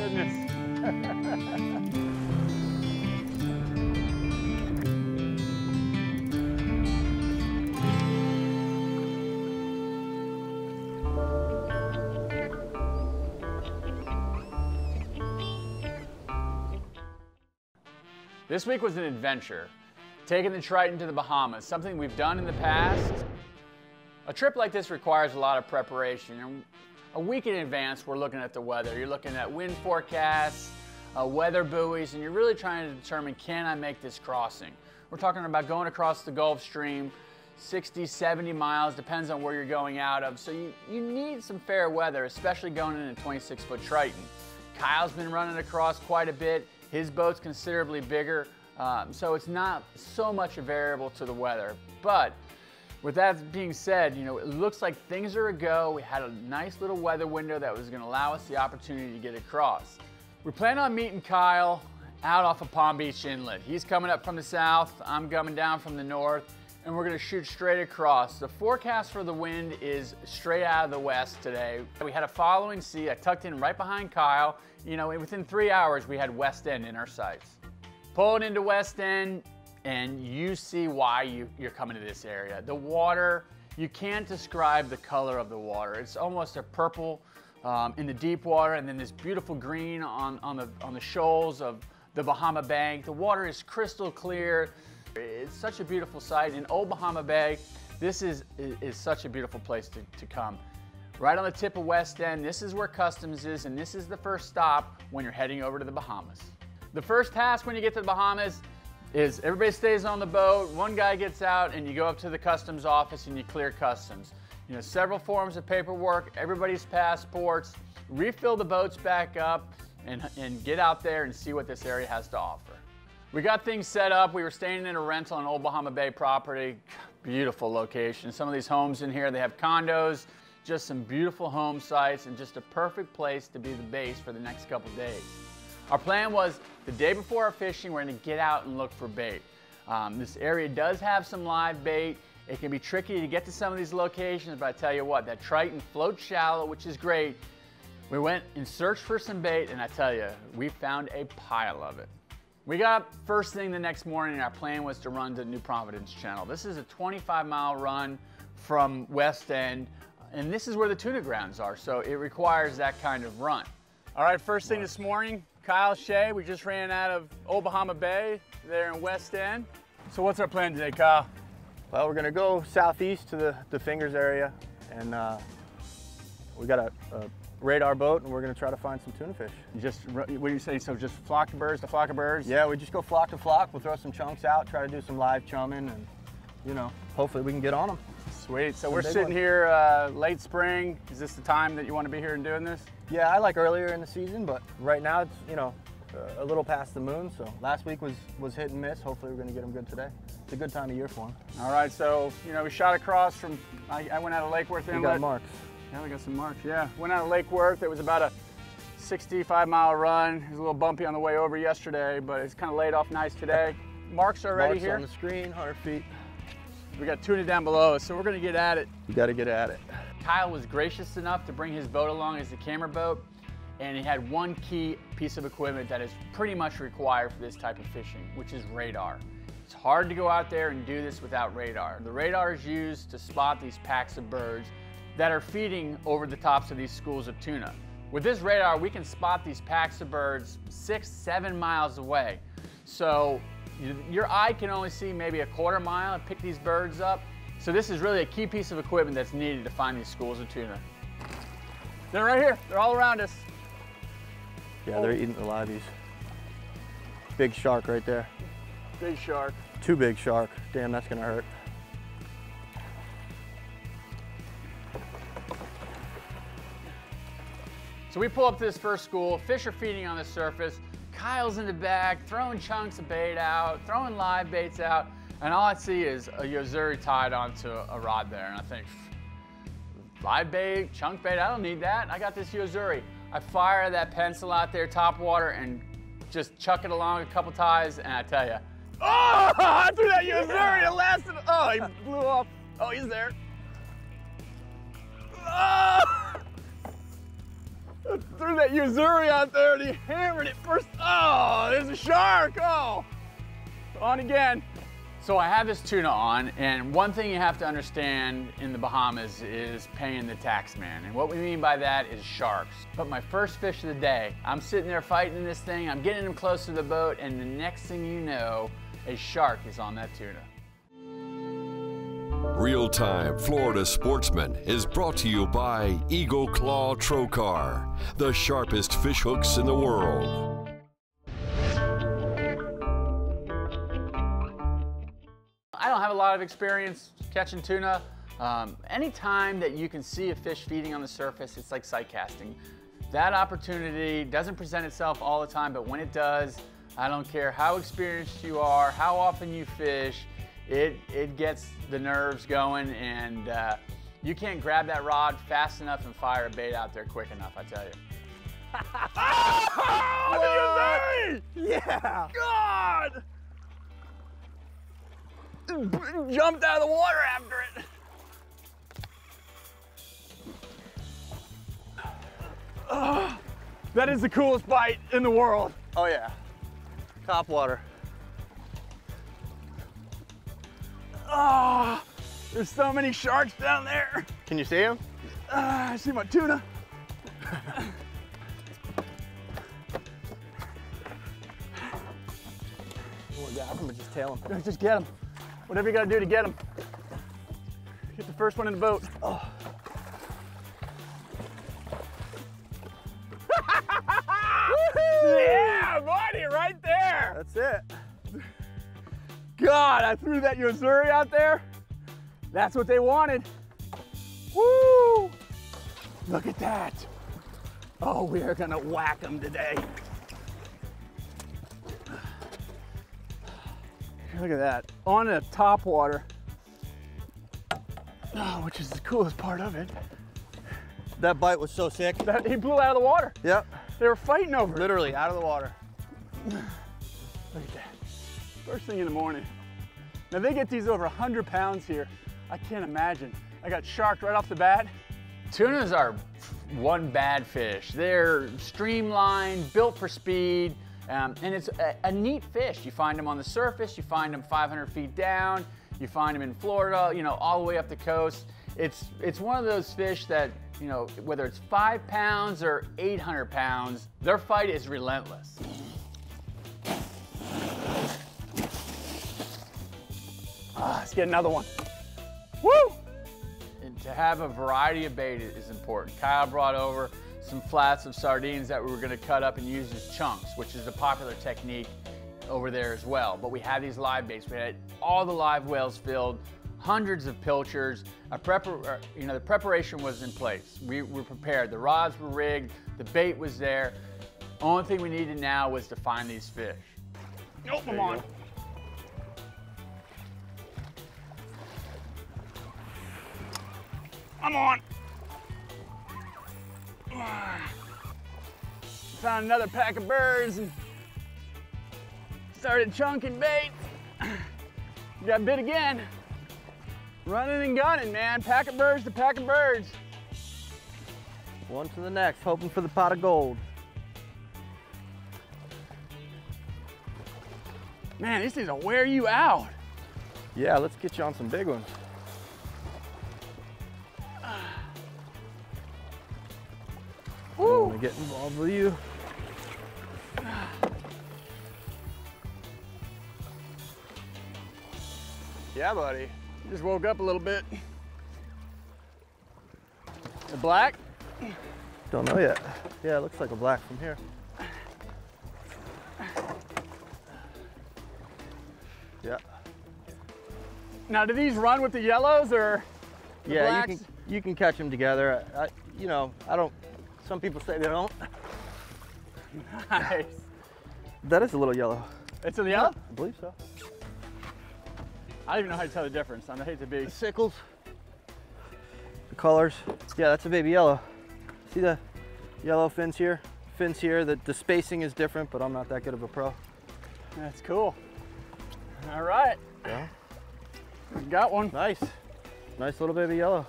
goodness. This week was an adventure, taking the Triton to the Bahamas, something we've done in the past. A trip like this requires a lot of preparation. A week in advance, we're looking at the weather. You're looking at wind forecasts, weather buoys, and you're really trying to determine, can I make this crossing? We're talking about going across the Gulfstream, 60, 70 miles, depends on where you're going out of. So you need some fair weather, especially going in a 26-foot Triton. Kyle's been running across quite a bit. His boat's considerably bigger, so it's not so much a variable to the weather. But with that being said, you know, it looks like things are a go. We had a nice little weather window that was going to allow us the opportunity to get across. We plan on meeting Kyle out off of Palm Beach Inlet. He's coming up from the south, I'm coming down from the north, and we're going to shoot straight across. The forecast for the wind is straight out of the west today. We had a following sea. I tucked in right behind Kyle. You know, within 3 hours, we had West End in our sights. Pulling into West End, and you see why you're coming to this area. The water, you can't describe the color of the water. It's almost a purple in the deep water, and then this beautiful green on the shoals of the Bahama Bank. The water is crystal clear. It's such a beautiful sight. In Old Bahama Bay, this is such a beautiful place to come. Right on the tip of West End, this is where customs is, and this is the first stop when you're heading over to the Bahamas. The first task when you get to the Bahamas is everybody stays on the boat, one guy gets out, and you go up to the customs office and you clear customs. You know, several forms of paperwork, everybody's passports, refill the boats back up, and get out there and see what this area has to offer. We got things set up. We were staying in a rental on Old Bahama Bay property. Beautiful location. Some of these homes in here, they have condos, just some beautiful home sites, and just a perfect place to be the base for the next couple days. Our plan was the day before our fishing, we're going to get out and look for bait. This area does have some live bait. It can be tricky to get to some of these locations, but I tell you what, that Triton floats shallow, which is great. We went and searched for some bait, and I tell you, we found a pile of it. We got up first thing the next morning, and our plan was to run to New Providence Channel. This is a 25-mile run from West End, and this is where the tuna grounds are, so it requires that kind of run. All right, first thing this morning, Kyle Shea. We just ran out of Old Bahama Bay there in West End. So what's our plan today, Kyle? Well, we're gonna go southeast to the Fingers area, and we got a radar boat, and we're gonna try to find some tuna fish. Just, what do you say, so just flock to birds to flock of birds? Yeah, we just go flock to flock. We'll throw some chunks out, try to do some live chumming, and, you know, hopefully we can get on them. Sweet, so we're sitting here late spring. Is this the time that you want to be here and doing this? Yeah, I like earlier in the season, but right now it's, you know, a little past the moon, so last week was hit and miss. Hopefully we're gonna get them good today. It's a good time of year for them. All right, so, you know, we shot across from, I went out of Lake Worth Inlet. We got marks. Yeah, we got some marks, yeah. Went out of Lake Worth. It was about a 65-mile run. It was a little bumpy on the way over yesterday, but it's kind of laid off nice today. Marks already marks here. On the screen, 100 feet. We got tuna down below us, so we're gonna get at it. You gotta get at it. Kyle was gracious enough to bring his boat along as the camera boat, and he had one key piece of equipment that is pretty much required for this type of fishing, which is radar. It's hard to go out there and do this without radar. The radar is used to spot these packs of birds that are feeding over the tops of these schools of tuna. With this radar, we can spot these packs of birds 6, 7 miles away. So your eye can only see maybe a quarter mile and pick these birds up. So this is really a key piece of equipment that's needed to find these schools of tuna. They're right here, they're all around us. Yeah, they're eating the liveys. Big shark right there. Big shark. Too big shark. Damn, that's gonna hurt. So we pull up to this first school, fish are feeding on the surface, Kyle's in the back, throwing chunks of bait out, throwing live baits out, and all I see is a yozuri tied onto a rod there, and I think, live bait, chunk bait, I don't need that, I got this yozuri. I fire that pencil out there, top water, and just chuck it along a couple ties, and I tell you, oh, I threw that yozuri, it lasted, oh, he blew off, oh, he's there. Oh! I threw that that Uzuri out there and he hammered it first. Oh, there's a shark. Oh, on again. So I have this tuna on, and one thing you have to understand in the Bahamas is paying the tax man. And what we mean by that is sharks. But my first fish of the day, I'm sitting there fighting this thing, I'm getting him close to the boat, and the next thing you know, a shark is on that tuna. Real-time Florida Sportsman is brought to you by Eagle Claw TROKAR, the sharpest fish hooks in the world. I don't have a lot of experience catching tuna. Anytime that you can see a fish feeding on the surface, it's like sight casting. That opportunity doesn't present itself all the time, but when it does, I don't care how experienced you are, how often you fish, it gets the nerves going, and you can't grab that rod fast enough and fire a bait out there quick enough, I tell you. Oh, Yeah! God! Jumped out of the water after it. That is the coolest bite in the world. Oh yeah, top water. Oh, there's so many sharks down there. Can you see him? I see my tuna. Oh yeah, I'm gonna just tail him. Just get him. Whatever you gotta do to get him. Get the first one in the boat. Oh. Yeah, buddy, right there. That's it. God, I threw that Uzuri out there. That's what they wanted. Woo! Look at that. Oh, we are gonna whack them today. Look at that, on the top water. Oh, which is the coolest part of it. That bite was so sick. He blew out of the water. Yep. They were fighting over it. Literally out of the water. Look at that. First thing in the morning. Now they get these over 100 pounds here. I can't imagine. I got sharked right off the bat. Tunas are one bad fish. They're streamlined, built for speed, and it's a neat fish. You find them on the surface, you find them 500 feet down, you find them in Florida, you know, all the way up the coast. It's one of those fish that, you know, whether it's 5 pounds or 800 pounds, their fight is relentless. Let's get another one. Woo! And to have a variety of bait is important. Kyle brought over some flats of sardines that we were gonna cut up and use as chunks, which is a popular technique over there as well. But we had these live baits. We had all the live whales filled, hundreds of pilchers. You know, the preparation was in place. We were prepared. The rods were rigged. The bait was there. Only thing we needed now was to find these fish. Nope, I'm on. I'm on. Found another pack of birds and started chunking bait. Got bit again. Running and gunning, man. Pack of birds to pack of birds. One to the next, hoping for the pot of gold. Man, these things will wear you out. Yeah, let's get you on some big ones. I don't want to get involved with you. Yeah, buddy. You just woke up a little bit. The black? Don't know yet. Yeah, it looks like a black from here. Yeah. Now, do these run with the yellows or the yeah, blacks? you can catch them together. You know, I don't. Some people say they don't. Nice. That is a little yellow. It's a yellow? I believe so. I don't even know how to tell the difference. I hate to be. The sickles, the colors. Yeah, that's a baby yellow. See the yellow fins here? Fins here. The spacing is different, but I'm not that good of a pro. That's cool. All right. Yeah. Got one. Nice. Nice little baby yellow.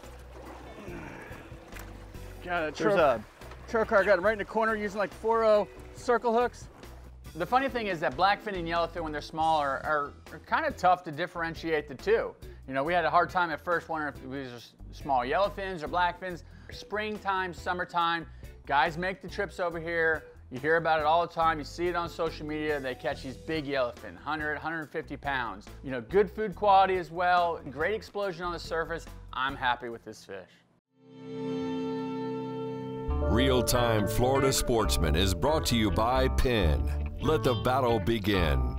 Got a There's a TROKAR, got it right in the corner using like 4.0 circle hooks. The funny thing is that blackfin and yellowfin, when they're small, are kind of tough to differentiate the two. You know, we had a hard time at first wondering if these are small yellowfins or blackfins. Springtime, summertime, guys make the trips over here. You hear about it all the time. You see it on social media. They catch these big yellowfin, 100, 150 pounds. You know, good food quality as well. Great explosion on the surface. I'm happy with this fish. Real-Time Florida Sportsman is brought to you by PENN. Let the battle begin.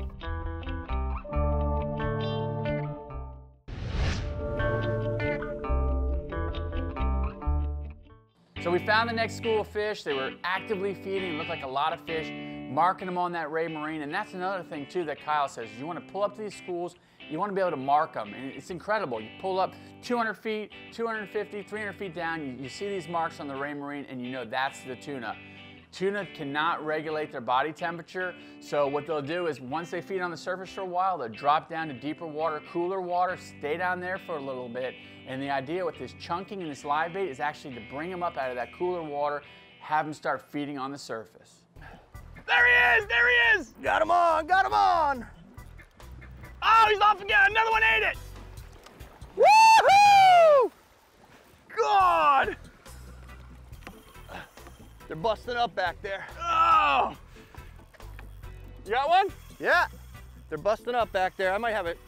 So we found the next school of fish. They were actively feeding, looked like a lot of fish, marking them on that ray marine. And that's another thing too that Kyle says. You want to pull up to these schools, you want to be able to mark them. And it's incredible. You pull up 200 feet, 250, 300 feet down, you see these marks on the ray marine and you know that's the tuna. Tuna cannot regulate their body temperature, so what they'll do is once they feed on the surface for a while, they'll drop down to deeper water, cooler water, stay down there for a little bit, and the idea with this chunking and this live bait is actually to bring them up out of that cooler water, have them start feeding on the surface. There he is! There he is! Got him on! Got him on! Oh, he's off again! Another one ate it! Woohoo! God! They're busting up back there. Oh! You got one? Yeah, they're busting up back there. I might have it.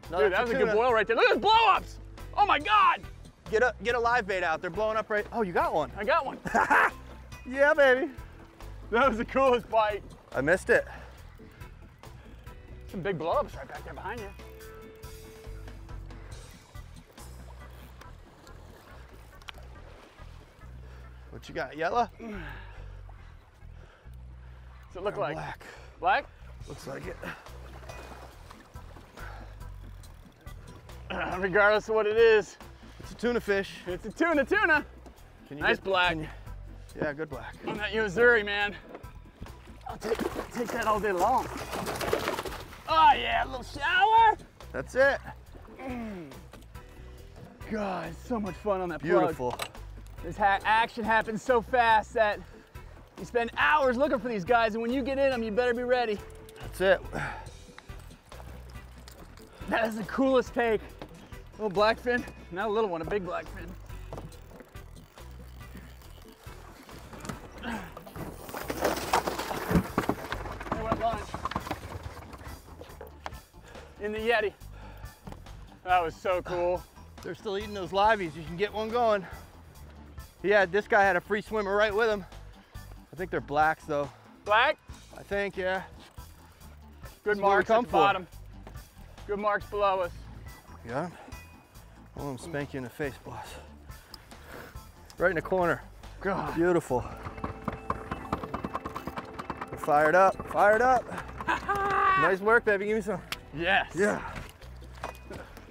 Dude, that was a good boil right there. Look at those blow-ups! Oh my God! Get a live bait out. They're blowing up right. Oh, you got one. I got one. Yeah, baby. That was the coolest bite. I missed it. Some big blow-ups right back there behind you. What you got, yellow? What's it look like? Black. Black? Looks like it. Regardless of what it is, It's a tuna fish. it's a tuna. Can you Nice black. Yeah, good black. On that Missouri, man. I'll take that all day long. Oh yeah, a little shower. That's it. God, it's so much fun on that Beautiful. plug. This action happens so fast that you spend hours looking for these guys, and when you get in them, you better be ready. That's it. That is the coolest take. Little blackfin, not a little one, a big blackfin. They went lunch. In the Yeti. That was so cool. They're still eating those liveys. You can get one going. Yeah, this guy had a free swimmer right with him. I think they're blacks though. Black? I think, yeah. Good That's marks what we at come the for. bottom. Good marks below us. Yeah. I want him to spank you in the face, boss. Right in the corner. God. Beautiful. We're fired up, fired up. Nice work, baby. Give me some. Yes. Yeah.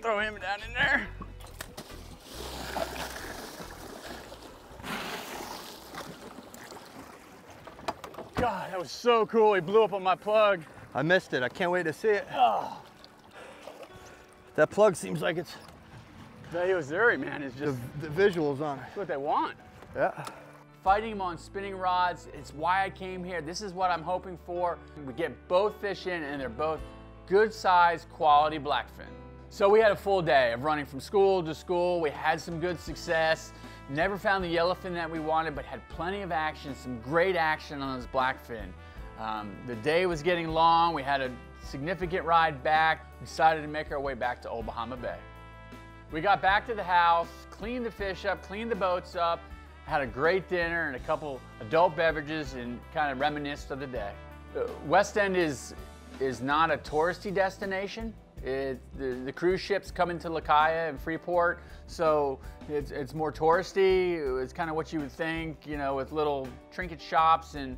Throw him down in there. God, that was so cool. He blew up on my plug. I missed it. I can't wait to see it. Oh. That plug seems like it's That Missouri, man, is just the visuals on it. that's what they want. Yeah. Fighting them on spinning rods, it's why I came here. This is what I'm hoping for. We get both fish in and they're both good size, quality blackfin. So we had a full day of running from school to school. We had some good success. Never found the yellowfin that we wanted, but had plenty of action, some great action on this blackfin. The day was getting long. We had a significant ride back. We decided to make our way back to Old Bahama Bay. We got back to the house, cleaned the fish up, cleaned the boats up, had a great dinner and a couple adult beverages and kind of reminisced of the day. West End is not a touristy destination. The cruise ships come into La Calle and Freeport, so it's more touristy. It's kind of what you would think, you know, with little trinket shops and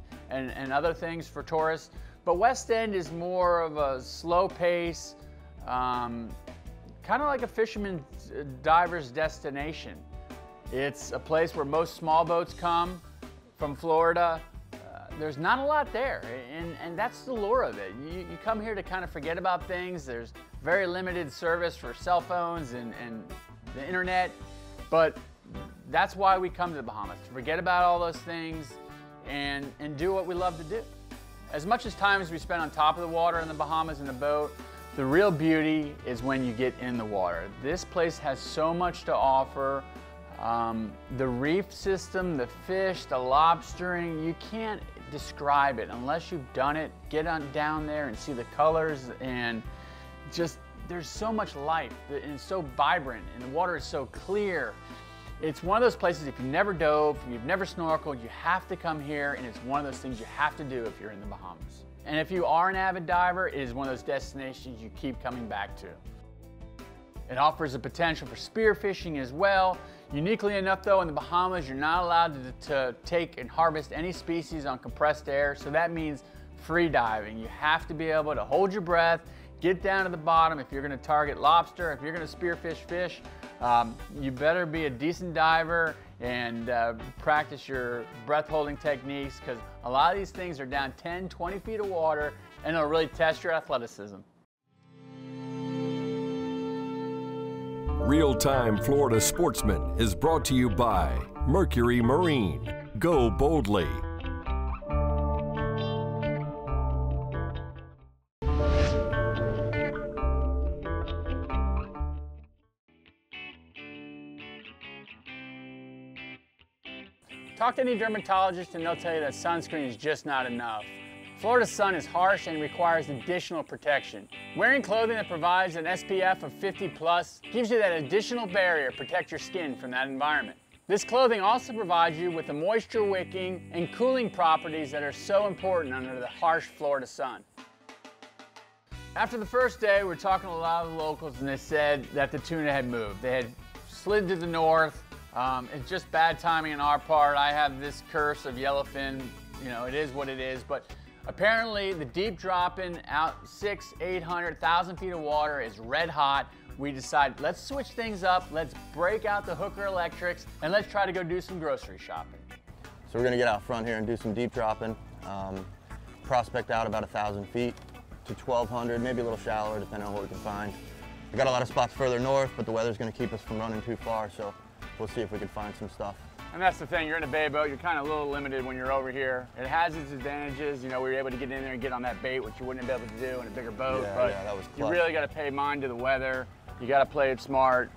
other things for tourists. But West End is more of a slow pace, kind of like a fisherman's diver's destination. It's a place where most small boats come from Florida. There's not a lot there, and that's the lure of it. You come here to kind of forget about things. There's very limited service for cell phones and the internet, but That's why we come to the Bahamas, to forget about all those things and do what we love to do. As much as time as we spend on top of the water in the Bahamas in the boat, the real beauty is when you get in the water. This place has so much to offer. The reef system, the fish, the lobstering, you can't describe it unless you've done it. Get on down there and see the colors, and just, there's so much life, and it's so vibrant, and the water is so clear. It's one of those places, if you've never dove, you've never snorkeled, you have to come here, and it's one of those things you have to do if you're in the Bahamas. And if you are an avid diver, it is one of those destinations you keep coming back to. It offers the potential for spearfishing as well. Uniquely enough though, in the Bahamas, you're not allowed to take and harvest any species on compressed air, so that means free diving. You have to be able to hold your breath, get down to the bottom. If you're gonna target lobster, if you're gonna spearfish fish, you better be a decent diver and practice your breath holding techniques, because a lot of these things are down 10, 20 feet of water, and it'll really test your athleticism. Real-Time Florida Sportsman is brought to you by Mercury Marine. Go boldly. Talk to any dermatologist and they'll tell you that sunscreen is just not enough. Florida's sun is harsh and requires additional protection. Wearing clothing that provides an SPF of 50+ gives you that additional barrier to protect your skin from that environment. This clothing also provides you with the moisture wicking and cooling properties that are so important under the harsh Florida sun. After the first day, we were talking to a lot of the locals and they said that the tuna had moved. They had slid to the north. It's just bad timing on our part. I have this curse of yellowfin, you know, it is what it is, but apparently the deep dropping out 600, 800, 1,000 feet of water is red hot. We decided, let's switch things up, let's break out the hooker electrics, and let's try to go do some grocery shopping. So we're gonna get out front here and do some deep dropping. Prospect out about 1,000 feet to 1,200, maybe a little shallower depending on what we can find. We got a lot of spots further north, but the weather's gonna keep us from running too far, so we'll see if we can find some stuff. And that's the thing, you're in a bay boat, you're kind of a little limited when you're over here. It has its advantages, you know, we were able to get in there and get on that bait, which you wouldn't be able to do in a bigger boat, Yeah, but that was you clutch. really got to pay mind to the weather. You got to play it smart,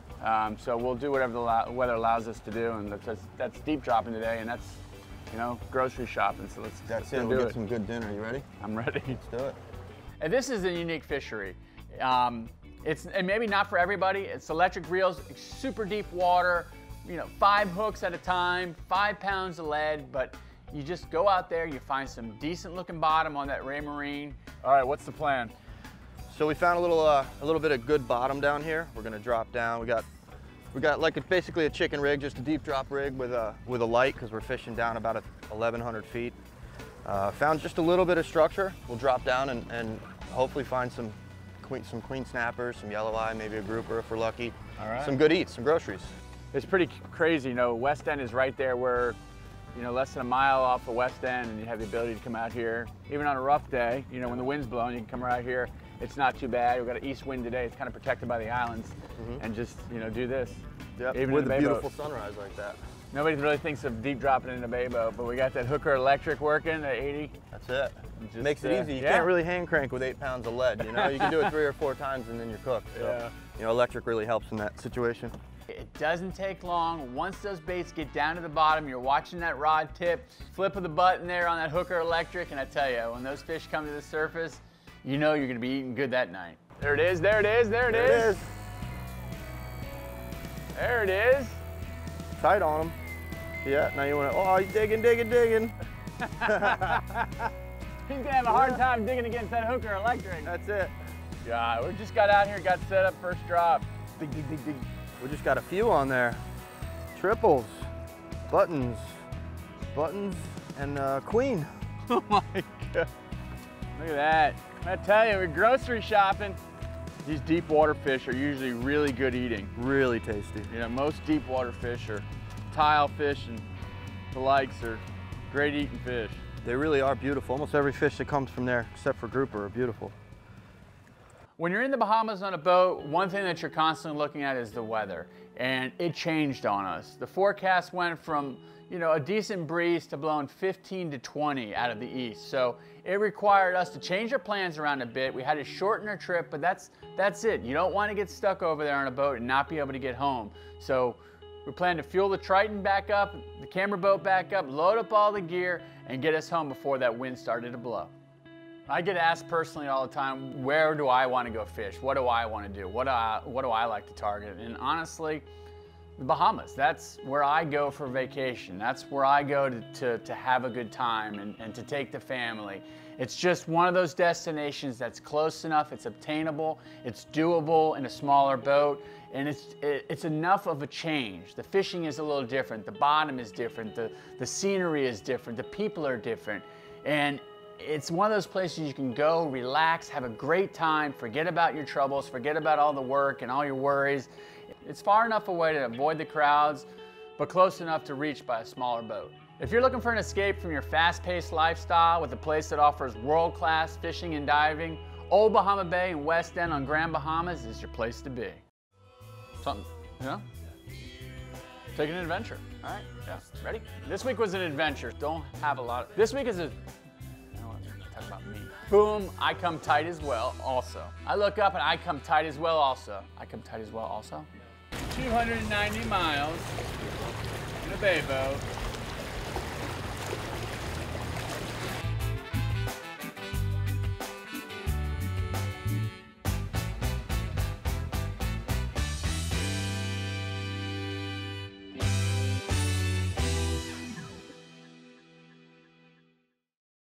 so we'll do whatever the weather allows us to do, and that's deep dropping today, and that's, you know, grocery shopping, so let's We'll get some good dinner. You ready? I'm ready. Let's do it. And this is a unique fishery. It's and maybe not for everybody. It's electric reels, super deep water, you know, 5 hooks at a time, 5 pounds of lead, but you just go out there, you find some decent looking bottom on that Ray Marine. All right, what's the plan? So we found a little bit of good bottom down here. We're gonna drop down. We got like basically a chicken rig, just a deep drop rig with a light, because we're fishing down about 1,100 feet. Found just a little bit of structure. We'll drop down and hopefully find some queen snappers, some yellow eye, maybe a grouper if we're lucky. All right. Some good eats, some groceries. It's pretty crazy, you know, West End is right there where, you know, less than a mile off the West End, and you have the ability to come out here. Even on a rough day, you know, when the wind's blowing, you can come right here. It's not too bad. We've got an east wind today. It's kind of protected by the islands, and just, you know, do this. Yep, even with in a a bay beautiful boat. sunrise like that. Nobody really thinks of deep dropping in a bay boat, but we got that hooker electric working at 80. That's it. Just, Makes it easy. You yeah. can't really hand crank with 8 pounds of lead, you know? You can do it 3 or 4 times and then you're cooked. So, Yeah. you know, electric really helps in that situation. It doesn't take long. Once those baits get down to the bottom, you're watching that rod tip, flip of the button there on that hooker electric, and I tell you, when those fish come to the surface, you know you're gonna be eating good that night. There it is, there it is, there it is. There it is. Tight on them. Yeah, now you want to, oh, he's digging. He's gonna have a hard time digging against that hooker electric. That's it. Yeah, we just got out here, got set up, first drop. Dig, dig, dig, dig. We just got a few on there. Triples, buttons, and queen. Oh my God. Look at that. I tell you, we're grocery shopping. These deep water fish are usually really good eating. Really tasty. You know, most deep water fish are tile fish and the likes are great eating fish. They really are beautiful. Almost every fish that comes from there, except for grouper, are beautiful. When you're in the Bahamas on a boat, one thing that you're constantly looking at is the weather, and it changed on us. The forecast went from, you know, a decent breeze to blowing 15 to 20 out of the east. So it required us to change our plans around a bit. We had to shorten our trip, but that's it. You don't want to get stuck over there on a boat and not be able to get home. So we plan to fuel the Triton back up, the camera boat back up, load up all the gear, and get us home before that wind started to blow. I get asked personally all the time, where do I want to go fish? What do I want to do? What do I like to target? And honestly, the Bahamas, that's where I go for vacation. That's where I go to have a good time and to take the family. It's just one of those destinations that's close enough, it's obtainable, it's doable in a smaller boat, and it's enough of a change. The fishing is a little different, the bottom is different, the scenery is different, the people are different, and it's one of those places you can go, relax, have a great time, forget about your troubles, forget about all the work and all your worries. It's far enough away to avoid the crowds, but close enough to reach by a smaller boat. If you're looking for an escape from your fast-paced lifestyle with a place that offers world-class fishing and diving, Old Bahama Bay and West End on Grand Bahamas is your place to be. Something, you know? Take an adventure, all right? Yeah, ready? This week was an adventure. Don't have a lot of, this week is a, talk about me. Boom, I come tight as well also. I look up and I come tight as well also. I come tight as well also. 290 miles in a bay boat.